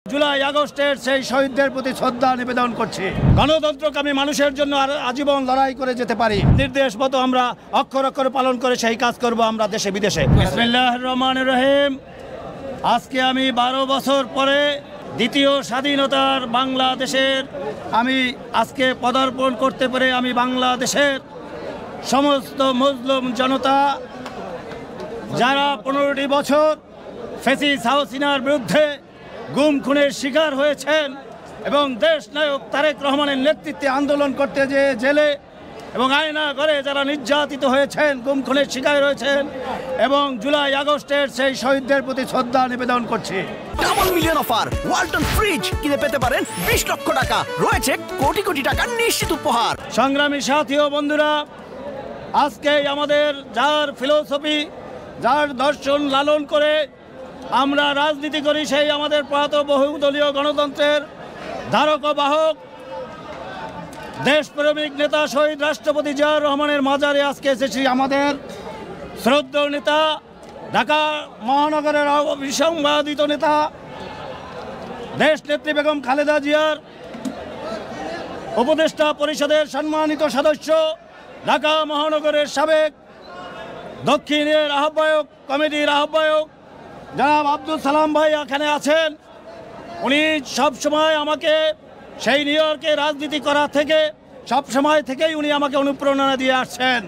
জুলাই আগস্টের সেই শহীদদের প্রতি শ্রদ্ধা নিবেদন করছি। গণতন্ত্রকামী মানুষের জন্য আর আজীবন লড়াই করে যেতে পারি। নির্দেশ মতো আমরা অক্ষর অক্ষরে পালন করে সেই কাজ করব আমরা দেশে বিদেশে। বিসমিল্লাহির রহমানির রহিম। আজকে আমি 12 বছর পরে দ্বিতীয় স্বাধীনতার বাংলাদেশের আমি আজকে পদার্পণ করতে পেরে আমি বাংলাদেশের সমস্ত মুসলিম জনতা যারা 15টি বছর ফ্যাসিস্ট হাসিনার বিরুদ্ধে গুম খুনের শিকার হয়েছেন এবং দেশ নায়ক তারেক রহমানের নেতৃত্বে আন্দোলন করতে যে জেলে এবং আয়না ঘরে যারা নির্যাতিত হয়েছেন গুম খুনের শিকার হয়েছেন এবং জুলাই আগস্টের সেই শহীদদের প্রতি শ্রদ্ধা নিবেদন করছি। Double million offer Walton fridge কিনে পেতে পারেন 20 লক্ষ টাকা, রয়েছে কোটি কোটি টাকার নিশ্চিত উপহার। সংগ্রামী সাথী ও বন্ধুরা, আজকে আমাদের যার ফিলোসফি যার দর্শন লালন করে আমরা রাজনীতি করি সেই আমাদের প্রয়াত বহুদলীয় গণতন্ত্রের ধারক ও বাহক দেশপ্রেমিক নেতা শহীদ রাষ্ট্রপতি জিয়াউর রহমানের মাজারে আজকে এসেছি। আমাদের শ্রদ্ধেয় নেতা ঢাকা মহানগরের অবিসংবাদিত নেতা দেশ নেত্রী বেগম খালেদা জিয়ার উপদেষ্টা পরিষদের সম্মানিত সদস্য ঢাকা মহানগরের সাবেক দক্ষিণের আহ্বায়ক কমিটির আহ্বায়ক জনাব আব্দুল সালাম ভাই এখানে আছেন। উনি সবসময় আমাকে সেই নিউ ইয়র্কে রাজনীতি করা থেকে সবসময় থেকেই উনি আমাকে অনুপ্রেরণা দিয়ে আসছেন।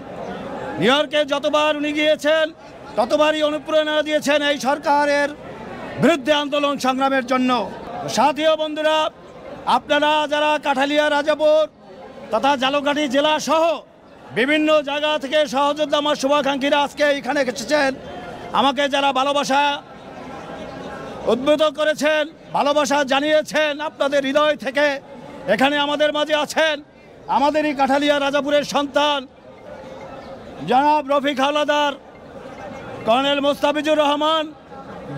নিউ ইয়র্কে যতবার উনি গিয়েছেন ততবারই অনুপ্রেরণা দিয়েছেন এই সরকারের বিরুদ্ধে আন্দোলন সংগ্রামের জন্য। সাথী ও বন্ধুরা, আপনারা যারা কাঠালিয়া রাজাপুর তথা ঝালকাঠি জেলা সহ বিভিন্ন জায়গা থেকে সহযোদ্ধা আমার শুভাকাঙ্ক্ষীরা আজকে এখানে এসেছেন, আমাকে যারা ভালোবাসা উদ্বুদ্ধ করেছেন, ভালোবাসা জানিয়েছেন আপনাদের হৃদয় থেকে, এখানে আমাদের মাঝে আছেন আমাদেরই কাঠালিয়া রাজাপুরের সন্তান জনাব রফিক হাওলাদার, কর্নেল মোস্তাফিজুর রহমান,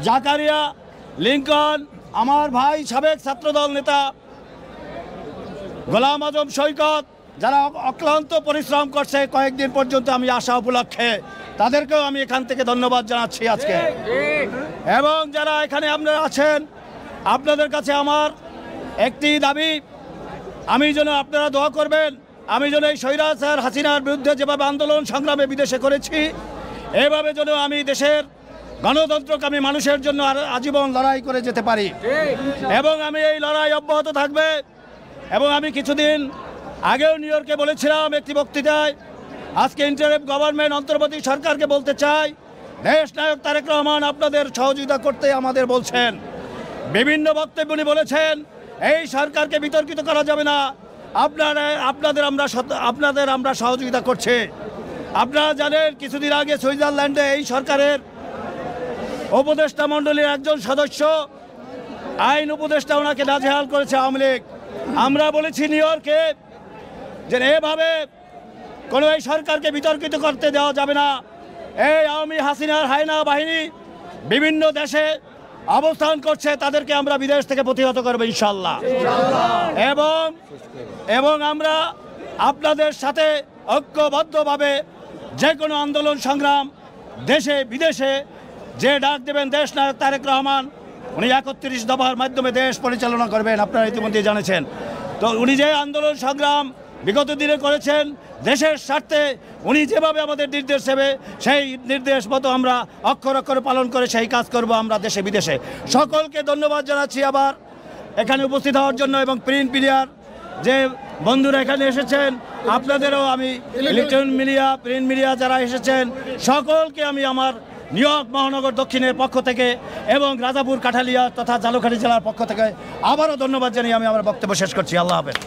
জাকারিয়া, লিঙ্কন, আমার ভাই সাবেক ছাত্রদল নেতা গোলাম আজম সৈকত, যারা অক্লান্ত পরিশ্রম করছে কয়েকদিন পর্যন্ত আমি আসা উপলক্ষে, তাদেরকেও আমি এখান থেকে ধন্যবাদ জানাচ্ছি আজকে। এবং যারা এখানে আপনারা আছেন, আপনাদের কাছে আমার একটি দাবি, আমি যেন আপনারা দোয়া করবেন, আমি যেন এই স্বৈরাচার হাসিনার বিরুদ্ধে যেভাবে আন্দোলন সংগ্রামে বিদেশে করেছি এভাবে যেন আমি দেশের গণতন্ত্রকামী মানুষের জন্য আর আজীবন লড়াই করে যেতে পারি এবং আমি এই লড়াই অব্যাহত থাকবে। এবং আমি কিছুদিন আগেও নিউ ইয়র্কে বলেছিলাম একটি বক্তৃতায়, আজকে ইন্টারিম গভর্নমেন্ট অন্তর্বর্তী সরকারকে বলতে চাই, দেশ নায়ক তারেক রহমান আপনাদের সহযোগিতা করতে আমাদের বলছেন। বিভিন্ন বক্তব্য উনি বলেছেন এই সরকারকে বিতর্কিত করা যাবে না, আপনাদের আমরা সহযোগিতা করছে। আপনারা জানেন কিছুদিন আগে সুইজারল্যান্ডে এই সরকারের উপদেষ্টা মণ্ডলীর একজন সদস্য আইন উপদেষ্টা ওনাকে নাজেহাল করেছে আওয়ামী লীগ। আমরা বলেছি নিউ ইয়র্কে যে এভাবে কোনো এই সরকারকে বিতর্কিত করতে দেওয়া যাবে না। এই আওয়ামী হাসিনার হায়না বাহিনী বিভিন্ন দেশে অবস্থান করছে, তাদেরকে আমরা বিদেশ থেকে প্রতিহত করবো ইনশাল্লাহ। এবং আমরা আপনাদের সাথে ঐক্যবদ্ধভাবে যে কোনো আন্দোলন সংগ্রাম দেশে বিদেশে যে ডাক দেবেন দেশ নায়ক তারেক রহমান, উনি 31 দফার মাধ্যমে দেশ পরিচালনা করবেন, আপনারা ইতিমধ্যে জানেছেন। তো উনি যে আন্দোলন সংগ্রাম বিগত দিনে করেছেন দেশের স্বার্থে, উনি যেভাবে আমাদের নির্দেশ দেবে সেই নির্দেশ মতো আমরা অক্ষর অক্ষরে পালন করে সেই কাজ করব আমরা দেশে বিদেশে। সকলকে ধন্যবাদ জানাচ্ছি আবার এখানে উপস্থিত হওয়ার জন্য এবং প্রিন্ট মিডিয়ার যে বন্ধুরা এখানে এসেছেন, আপনাদেরও আমি ইলেকট্রনিক মিডিয়া প্রিন্ট মিডিয়া যারা এসেছেন সকলকে আমি আমার নিউ ইয়র্ক মহানগর দক্ষিণের পক্ষ থেকে এবং রাজাপুর কাঠালিয়া তথা ঝালকাঠি জেলার পক্ষ থেকে আবারও ধন্যবাদ জানিয়ে আমি আমার বক্তব্য শেষ করছি। আল্লাহ হাফেজ।